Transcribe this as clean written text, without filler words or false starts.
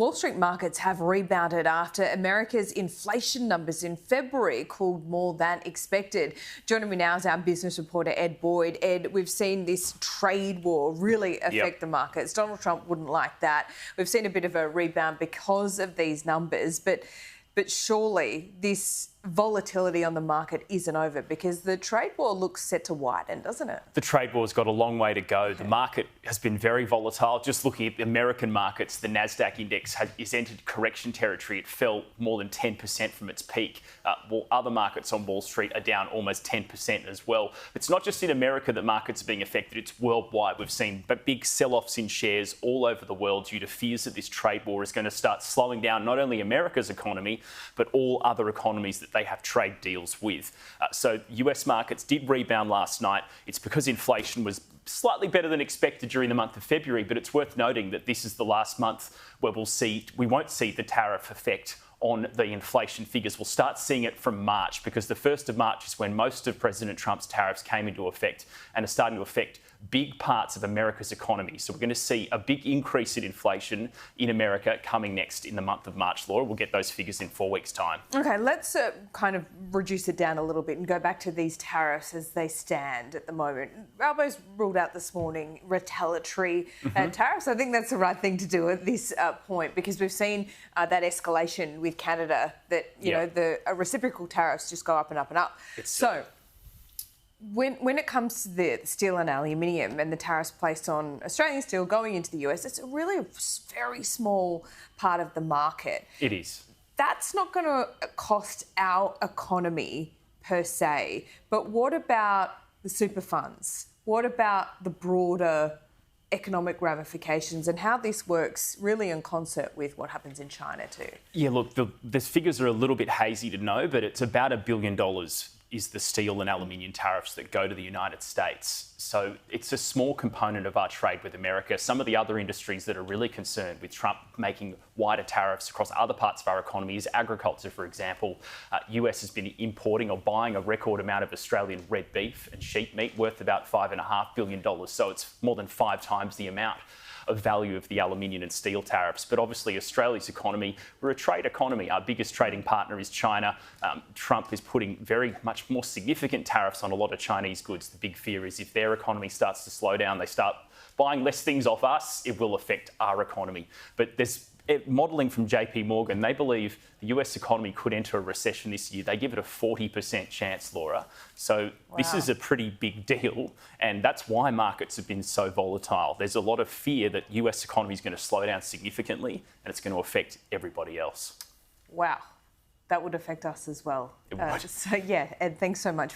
Wall Street markets have rebounded after America's inflation numbers in February cooled more than expected. Joining me now is our business reporter, Ed Boyd. Ed, we've seen this trade war really affect the markets. Donald Trump wouldn't like that. We've seen a bit of a rebound because of these numbers, but surely this volatility on the market isn't over because the trade war looks set to widen, doesn't it? The trade war's got a long way to go. The market has been very volatile. Just looking at the American markets, the NASDAQ index is entered correction territory. It fell more than 10% from its peak. While other markets on Wall Street are down almost 10% as well. It's not just in America that markets are being affected, it's worldwide. We've seen big sell-offs in shares all over the world due to fears that this trade war is going to start slowing down not only America's economy, but all other economies that they have trade deals with. So US markets did rebound last night. It's because inflation was slightly better than expected during the month of February, but it's worth noting that this is the last month where we won't see the tariff effect on the inflation figures. We'll start seeing it from March because the 1st of March is when most of President Trump's tariffs came into effect and are starting to affect big parts of America's economy. So we're going to see a big increase in inflation in America coming next in the month of March, Laura. We'll get those figures in 4 weeks' time. OK, let's kind of reduce it down a little bit and go back to these tariffs as they stand at the moment. Albo's ruled out this morning retaliatory tariffs. I think that's the right thing to do at this point because we've seen that escalation with Canada that, you know, the reciprocal tariffs just go up and up and up. When it comes to the steel and aluminium and the tariffs placed on Australian steel going into the US, it's really a very small part of the market. It is. That's not going to cost our economy per se, but what about the super funds? What about the broader economic ramifications and how this works really in concert with what happens in China too? Yeah, look, the figures are a little bit hazy to know, but it's about $1 billion is the steel and aluminium tariffs that go to the United States. So it's a small component of our trade with America. Some of the other industries that are really concerned with Trump making wider tariffs across other parts of our economy is agriculture, for example. US has been importing or buying a record amount of Australian red beef and sheep meat worth about $5.5 billion. So it's more than 5 times the amount of value of the aluminium and steel tariffs. But obviously Australia's economy, we're a trade economy. Our biggest trading partner is China. Trump is putting very much more significant tariffs on a lot of Chinese goods. The big fear is if their economy starts to slow down, they start buying less things off us, it will affect our economy. But there's modelling from JP Morgan, they believe the US economy could enter a recession this year. They give it a 40% chance, Laura. So this is a pretty big deal, and that's why markets have been so volatile. There's a lot of fear that US economy is going to slow down significantly, and it's going to affect everybody else. Wow, that would affect us as well. It would. So yeah, Ed, thanks so much.